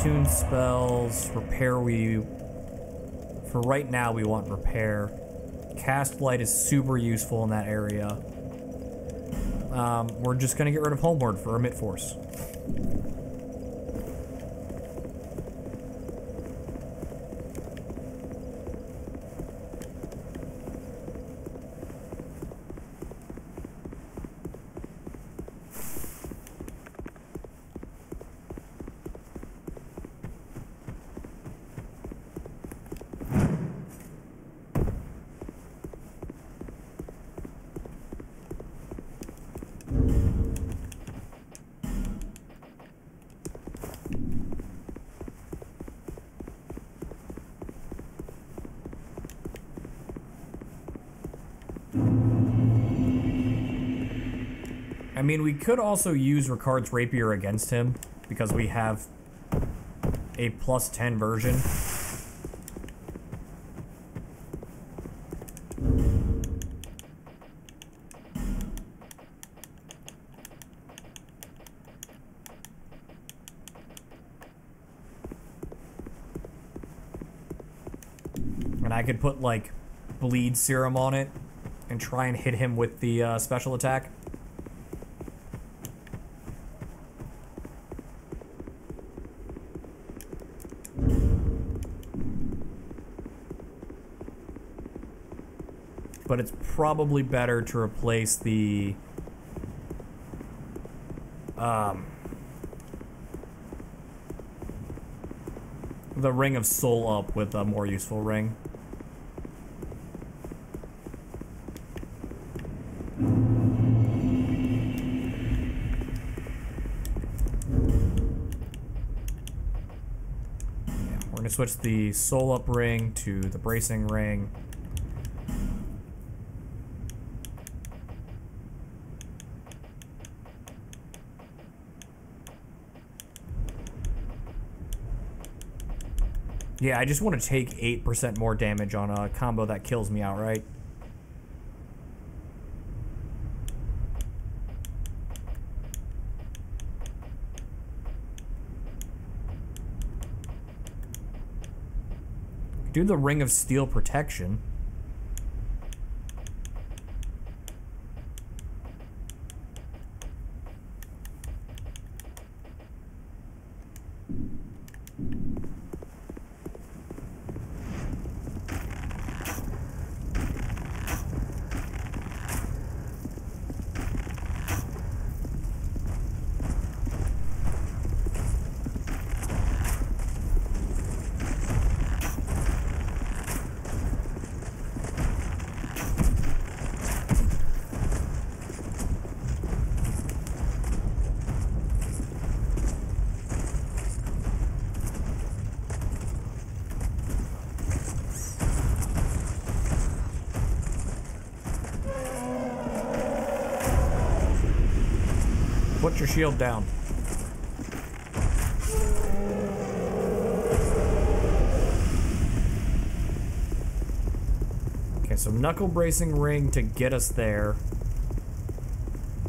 Tune spells, repair for right now we want repair. Cast Light is super useful in that area. We're just gonna get rid of Homeward for Emit Force. I mean, we could also use Ricard's Rapier against him, because we have a +10 version. And I could put, like, Bleed Serum on it and try and hit him with the special attack. But it's probably better to replace the Ring of Soul Up with a more useful ring. Yeah, we're gonna switch the Soul Up ring to the Bracing ring. Yeah, I just want to take 8% more damage on a combo that kills me outright. Do the Ring of Steel Protection. Put your shield down. Okay, so Knuckle Bracing Ring to get us there.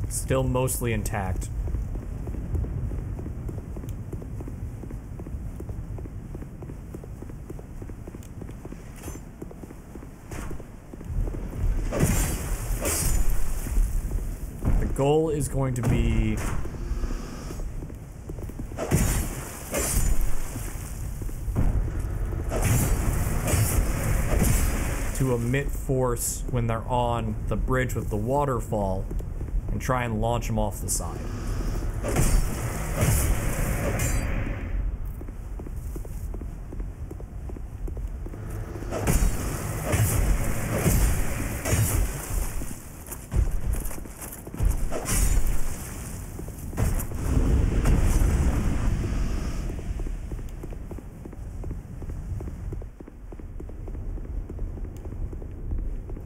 Still mostly intact. Goal is going to be to emit force when they're on the bridge with the waterfall and try and launch them off the side.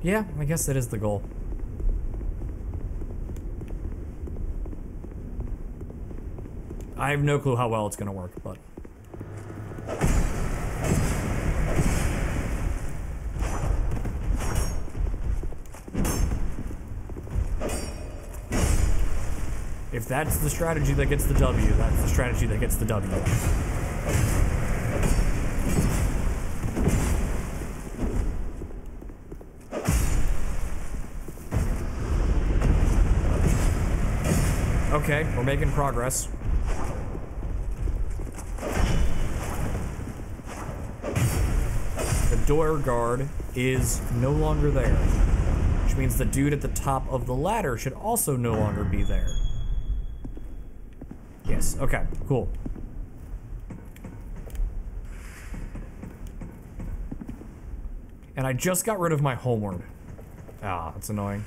Yeah, I guess that is the goal. I have no clue how well it's gonna work, but... If that's the strategy that gets the W, that's the strategy that gets the W. Okay, we're making progress. The door guard is no longer there, which means the dude at the top of the ladder should also no longer be there. Yes, okay, cool. And I just got rid of my homeward. Ah, that's annoying.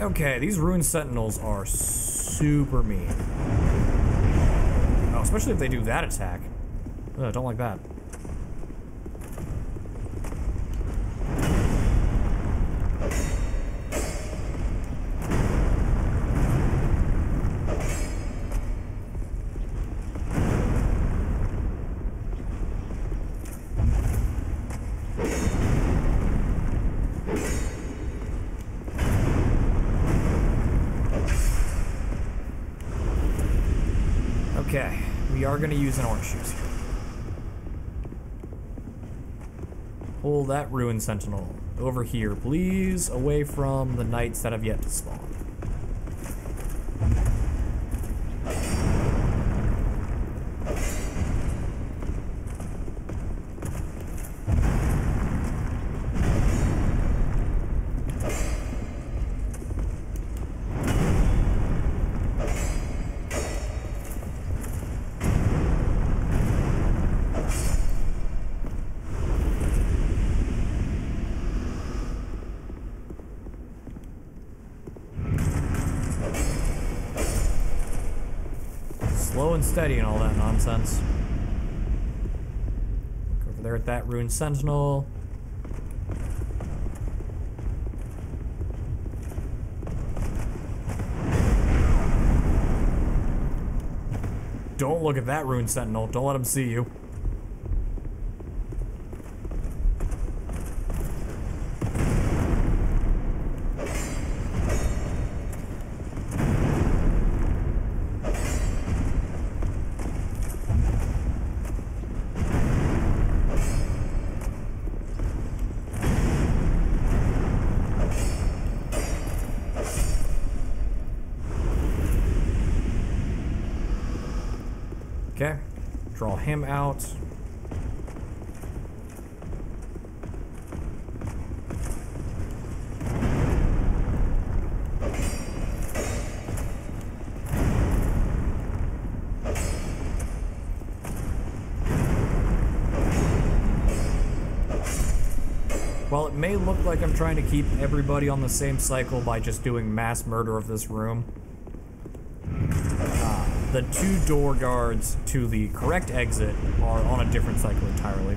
Okay, these rune sentinels are super mean. Oh, especially if they do that attack. Ugh, I don't like that. Okay, we are gonna use an orange juice here. Pull that ruined sentinel over here, please, away from the knights that have yet to spawn. Slow and steady and all that nonsense. Look over there at that ruined sentinel. Don't look at that ruined sentinel. Don't let him see you. Okay, draw him out. While it may look like I'm trying to keep everybody on the same cycle by just doing mass murder of this room, the two door guards to the correct exit are on a different cycle entirely.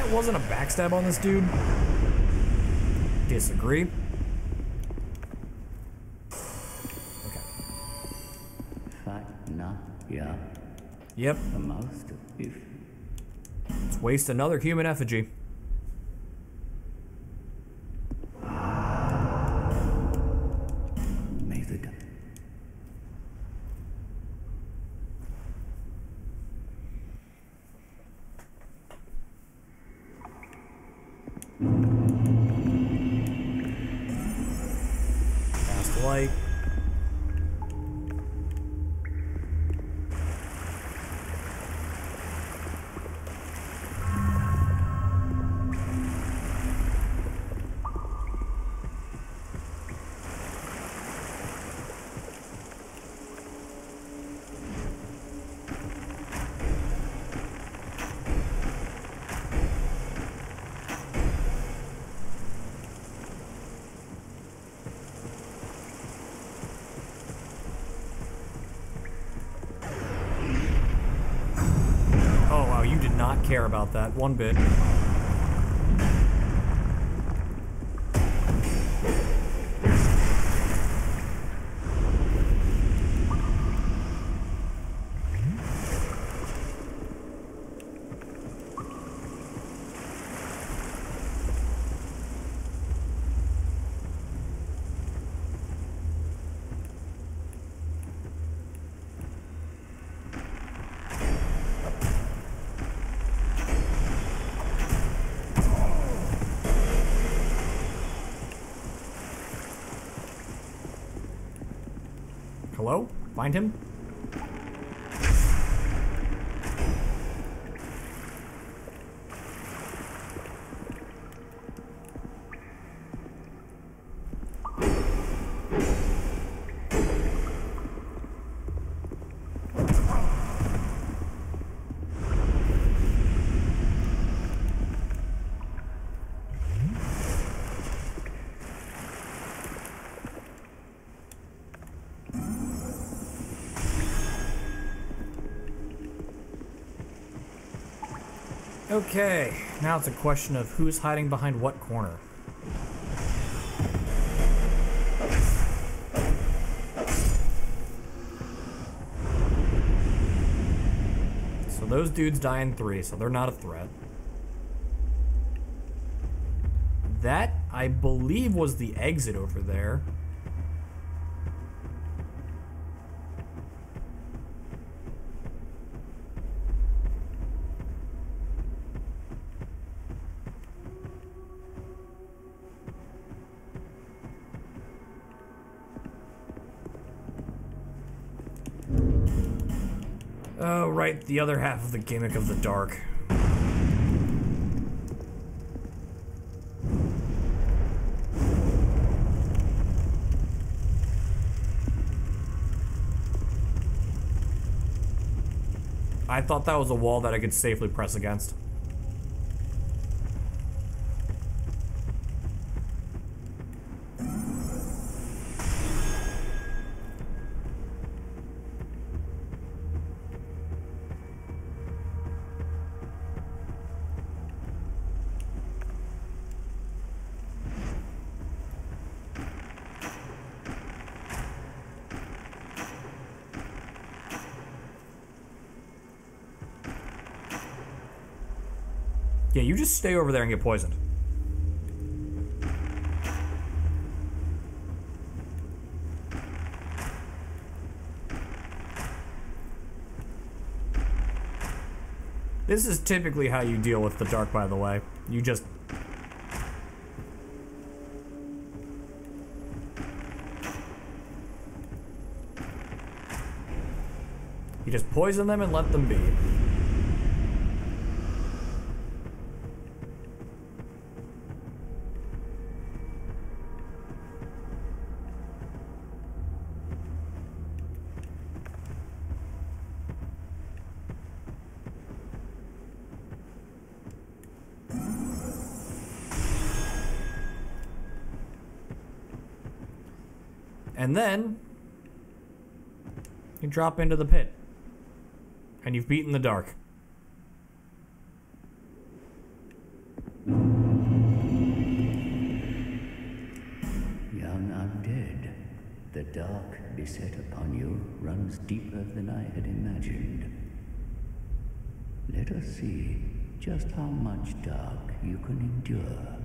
that wasn't a backstab on this dude? Disagree. Okay. Yep. Let's waste another human effigy. Cast light. Not care about that one bit. Hello? Find him? Okay, now it's a question of who's hiding behind what corner. So those dudes die in 3, so they're not a threat. That, I believe, was the exit over there. Oh, right, the other half of the gimmick of the dark. I thought that was a wall that I could safely press against. Yeah, you just stay over there and get poisoned. This is typically how you deal with the dark, by the way. You just... You just poison them and let them be. And then, you drop into the pit. And you've beaten the dark. undead. The dark beset upon you runs deeper than I had imagined. Let us see just how much dark you can endure.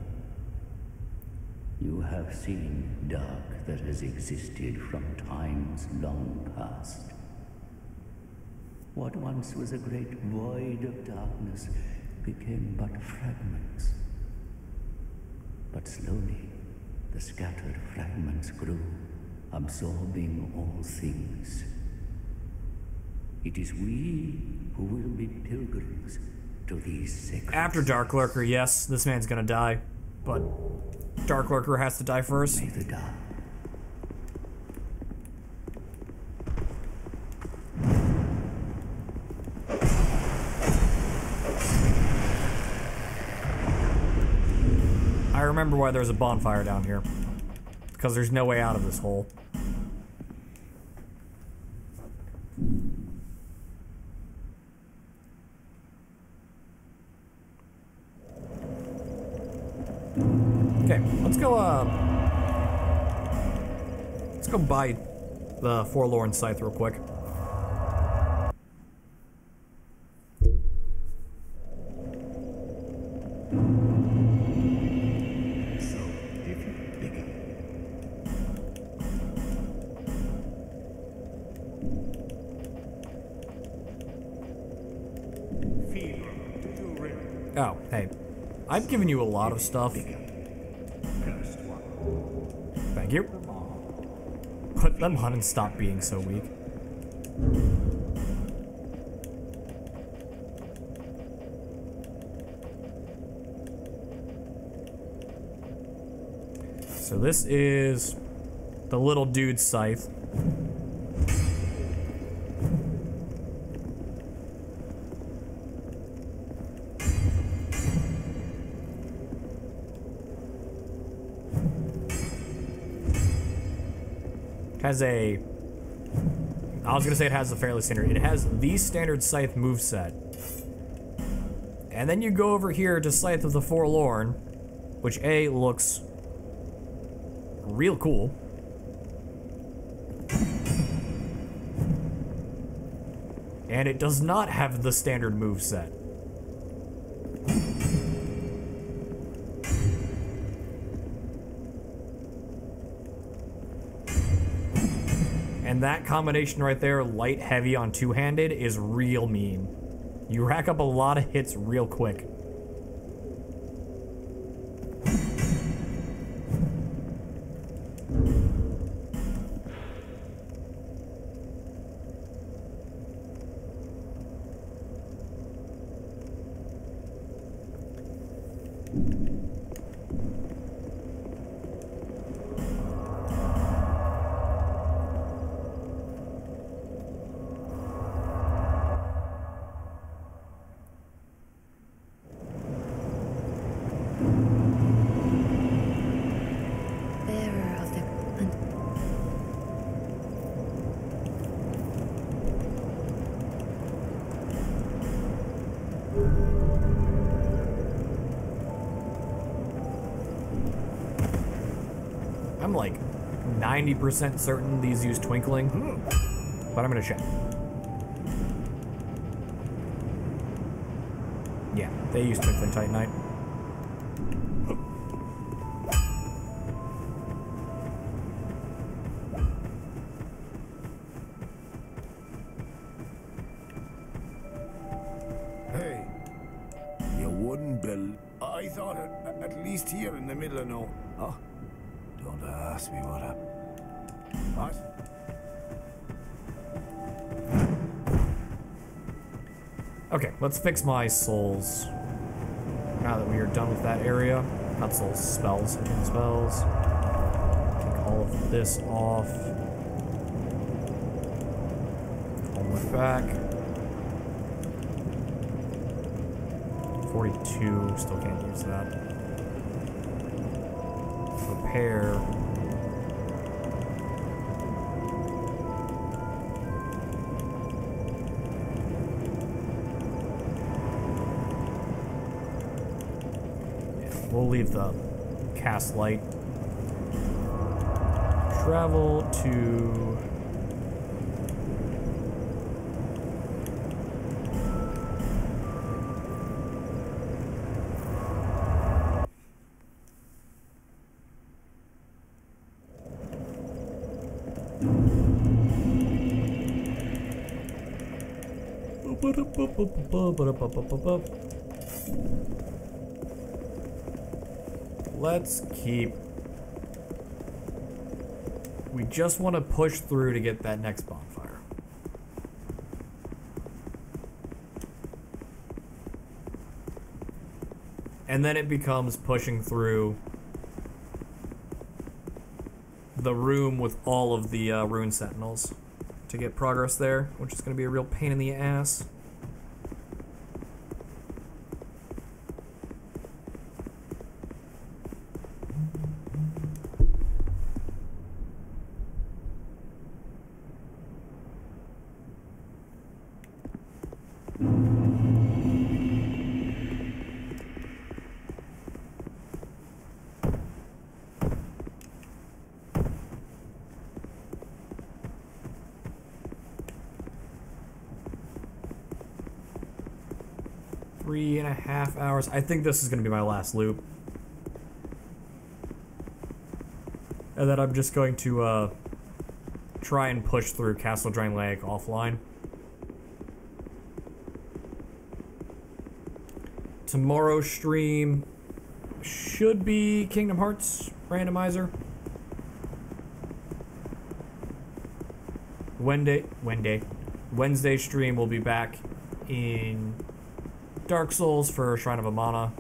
You have seen dark that has existed from times long past. What once was a great void of darkness became but fragments. But slowly, the scattered fragments grew, absorbing all things. It is we who will be pilgrims to these sacred... After Dark Lurker, yes, this man's gonna die. But Dark Lurker has to die first. May the dark... I remember why there's a bonfire down here. Because there's no way out of this hole. Okay, let's go buy the Forlorn Scythe real quick. Oh, hey. I've given you a lot of stuff. Thank you. Put them on and stop being so weak. So this is the little dude's scythe. Has a... I was gonna say it has a fairly standard. It has the standard Scythe moveset. And then you go over here to Scythe of the Forlorn, which A, looks real cool. And it does not have the standard moveset. And that combination right there, light, heavy on two-handed, is real mean. You rack up a lot of hits real quick. I'm like 90% certain these use twinkling, but I'm gonna check. Yeah, they use twinkling titanite. Hey, you wouldn't believe. I thought at least here in the middle of no. Oh, don't ask me what happened. What? Okay, let's fix my souls. Now that we are done with that area. Not souls, spells. Spells. Take all of this off. All the way back. 42, still can't use that. Repair. We'll leave the cast light. travel to... Let's keep... We just want to push through to get that next bonfire. And then it becomes pushing through the room with all of the rune sentinels to get progress there, which is going to be a real pain in the ass. Three and a half hours. I think this is going to be my last loop. And then I'm just going to try and push through Castle Drain Lake offline. Tomorrow's stream should be Kingdom Hearts randomizer. Wednesday stream will be back in Dark Souls for Shrine of Amana.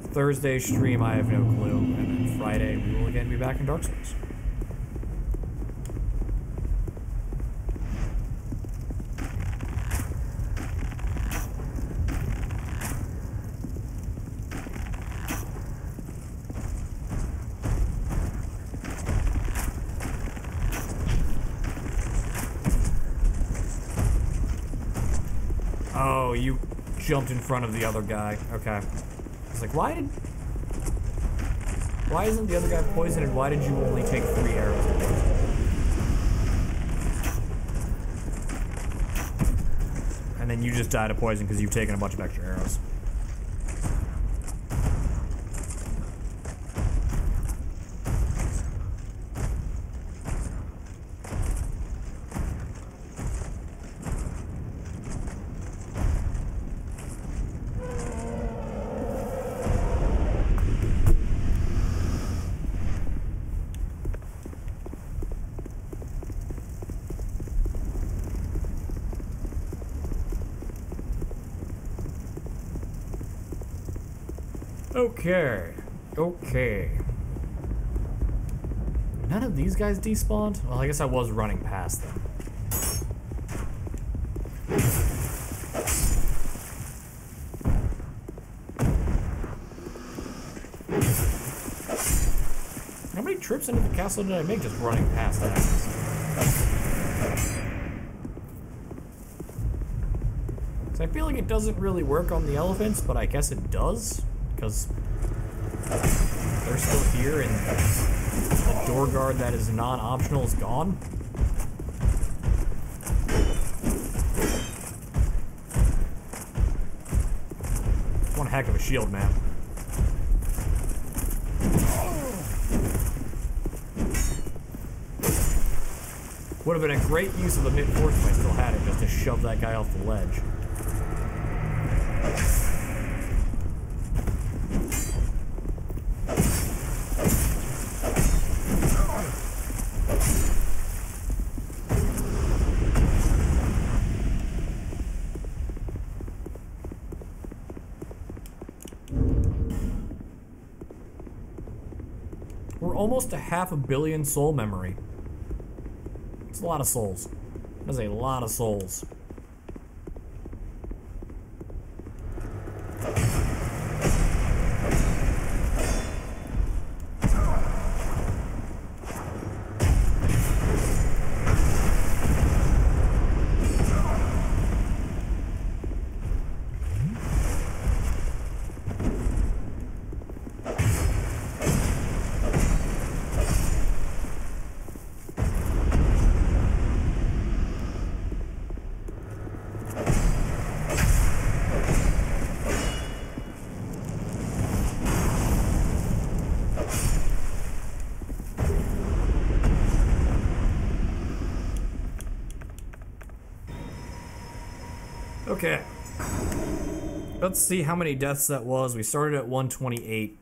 Thursday stream, I have no clue. And then Friday, we will again be back in Dark Souls. Oh, you jumped in front of the other guy. Okay. I was like, why isn't the other guy poisoned, and why did you only take 3 arrows? And then you just died of poison because you've taken a bunch of extra arrows. Okay. None of these guys despawned? Well, I guess I was running past them. How many trips into the castle did I make just running past that? So I feel like it doesn't really work on the elephants, but I guess it does, because they're still here and the door guard that is non-optional is gone. One heck of a shield, man. Would have been a great use of the mid-force if I still had it, just to shove that guy off the ledge. We're almost to 500 million soul memory. It's a lot of souls. That's a lot of souls. Okay. Let's see how many deaths that was. We started at 128.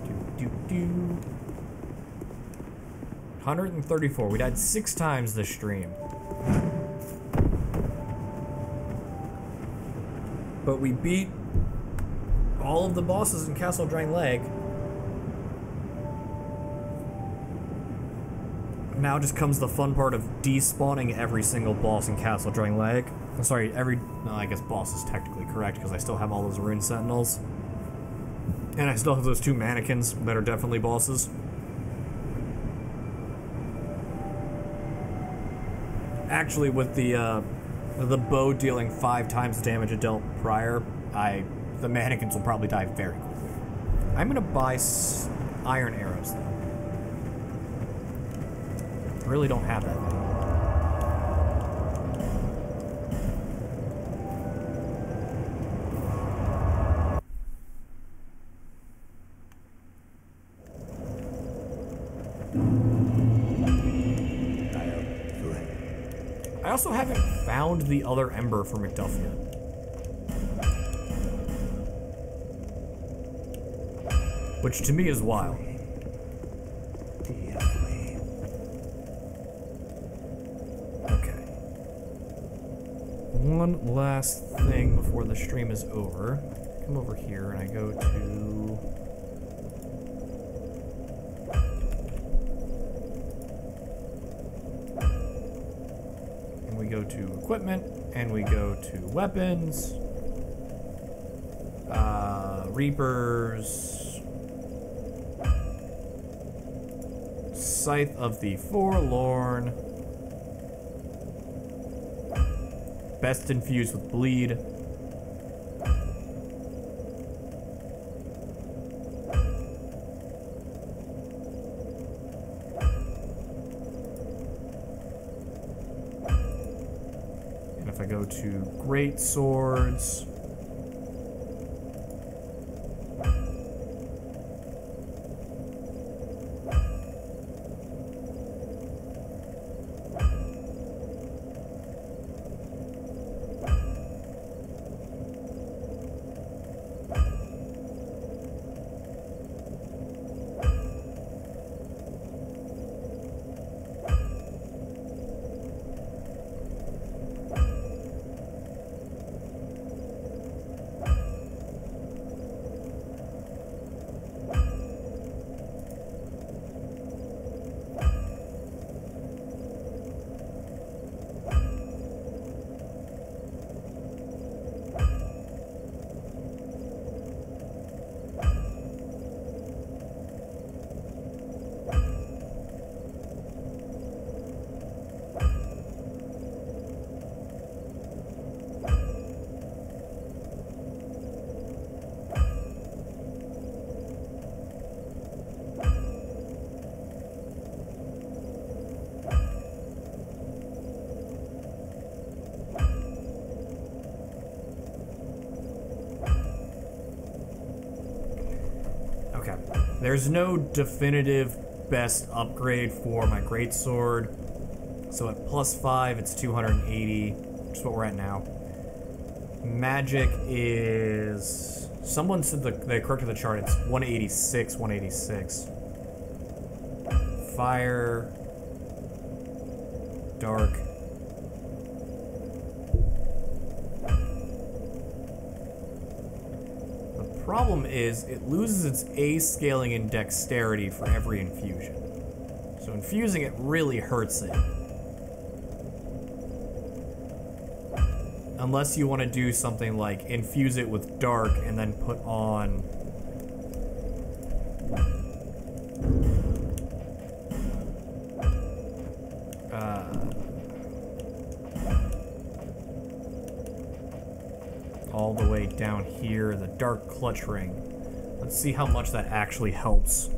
Do, do, do. 134. We died 6 times this stream. But we beat all of the bosses in Castle Drain Lake. Now just comes the fun part of despawning every single boss in Castle Drain Lake. I'm sorry, no, I guess boss is technically correct because I still have all those rune sentinels. And I still have those 2 mannequins that are definitely bosses. Actually, with the bow dealing 5 times the damage it dealt prior, the mannequins will probably die very quickly. I'm gonna buy iron arrows though. I really don't have that many. I also haven't found the other ember for McDuff yet. Which to me is wild. Okay. One last thing before the stream is over. Come over here and I go to... go to equipment, and we go to weapons, Reapers, Scythe of the Forlorn, best infused with bleed, go to great swords. There's no definitive best upgrade for my greatsword. So at +5, it's 280, which is what we're at now. Magic is... Someone said they corrected the chart, it's 186, 186. Fire... Dark... Problem is, it loses its A scaling and dexterity for every infusion. So infusing it really hurts it. Unless you want to do something like infuse it with dark and then put on... all the way down here, the dark clutch ring. Let's see how much that actually helps.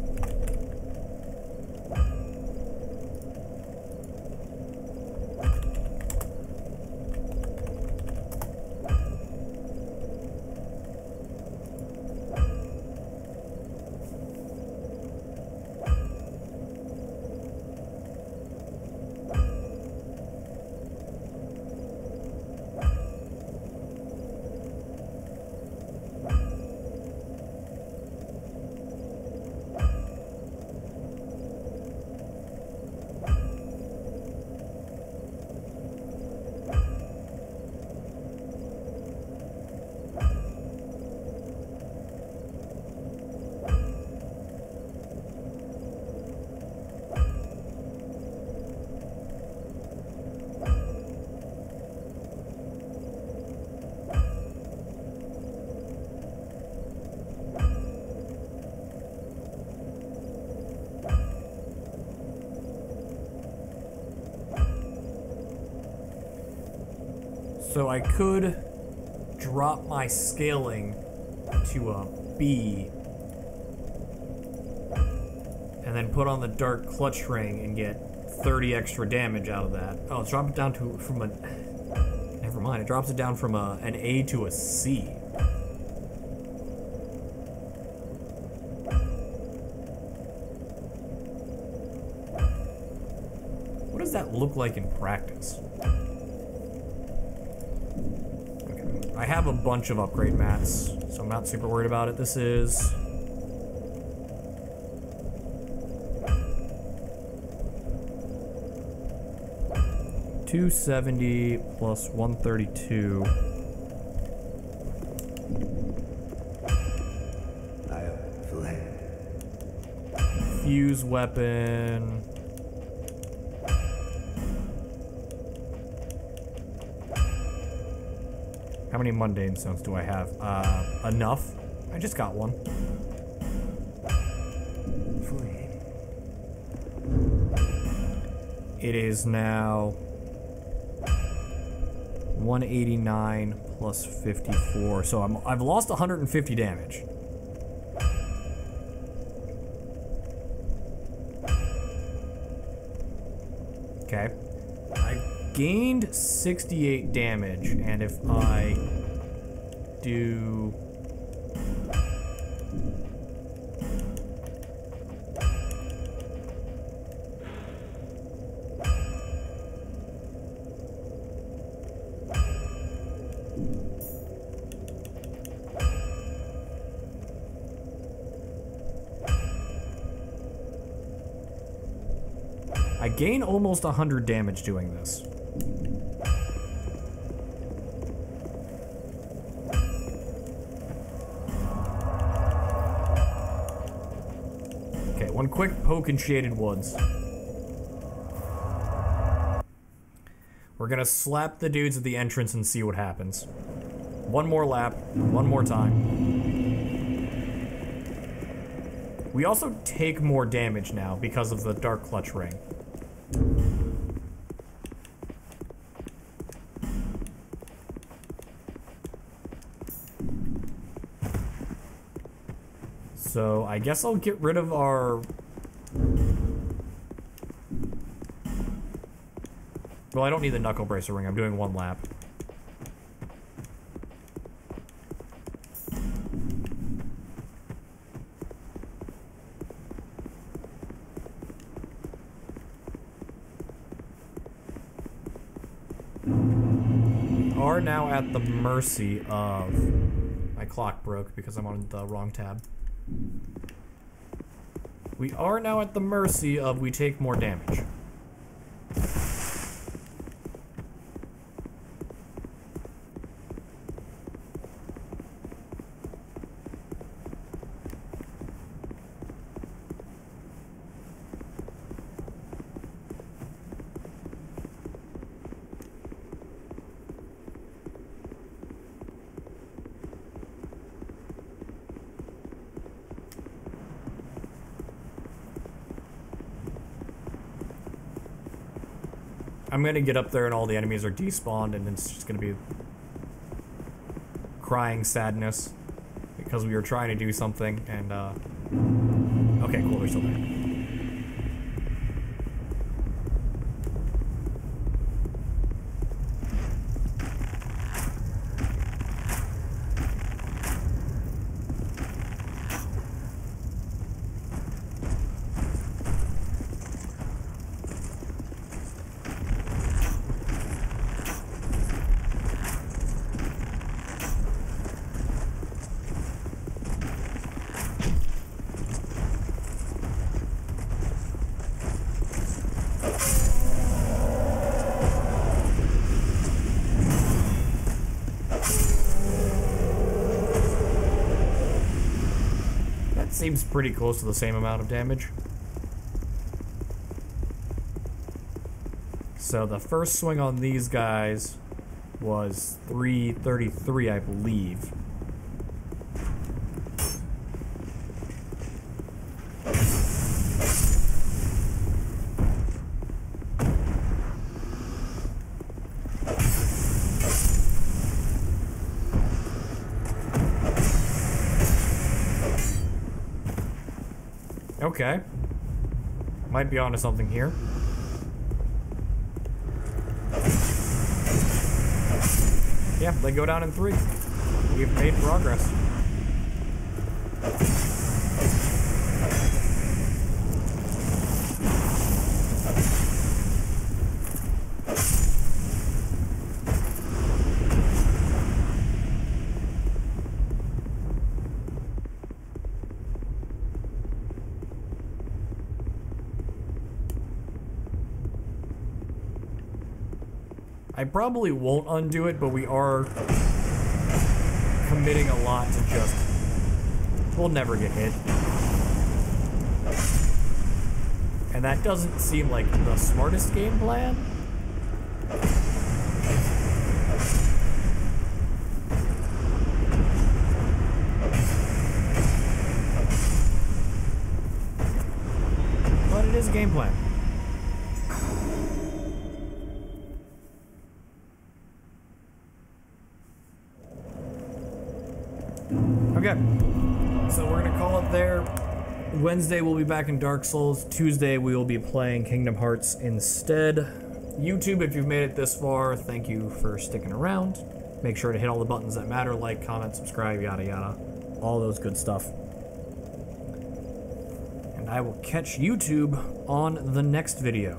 So I could drop my scaling to a B and then put on the dark clutch ring and get 30 extra damage out of that. Oh, it's dropped it down to from a... Never mind, it drops it down from an A to a C. What does that look like in practice? Okay. I have a bunch of upgrade mats, so I'm not super worried about it. This is... $270 plus 132. Fuse weapon. How many mundane stones do I have? Enough. I just got one. It is now 189 plus 54. So I've lost 150 damage. Okay. I gained 68 damage, and if I do... I gain almost 100 damage doing this. Okay, one quick poke in Shaded Woods. We're gonna slap the dudes at the entrance and see what happens. One more lap, one more time. We also take more damage now because of the Dark Clutch Ring. So I guess I'll get rid of our... Well, I don't need the Knuckle Bracer Ring. I'm doing one lap. We are now at the mercy of... My clock broke because I'm on the wrong tab. We are now at the mercy of we take more damage. I'm gonna get up there and all the enemies are despawned and it's just gonna be crying sadness because we were trying to do something and okay, cool, they're still there. Seems pretty close to the same amount of damage. So the first swing on these guys was 333, I believe. Okay. Might be onto something here. Yeah, they go down in 3. We've made progress. I probably won't undo it, but we are committing a lot to just... We'll never get hit. And that doesn't seem like the smartest game plan. But it is a game plan. Okay, so we're gonna call it there. Wednesday we'll be back in Dark Souls. Tuesday we will be playing Kingdom Hearts instead. YouTube, if you've made it this far, thank you for sticking around. Make sure to hit all the buttons that matter, like, comment, subscribe, yada yada. All those good stuff. And I will catch YouTube on the next video.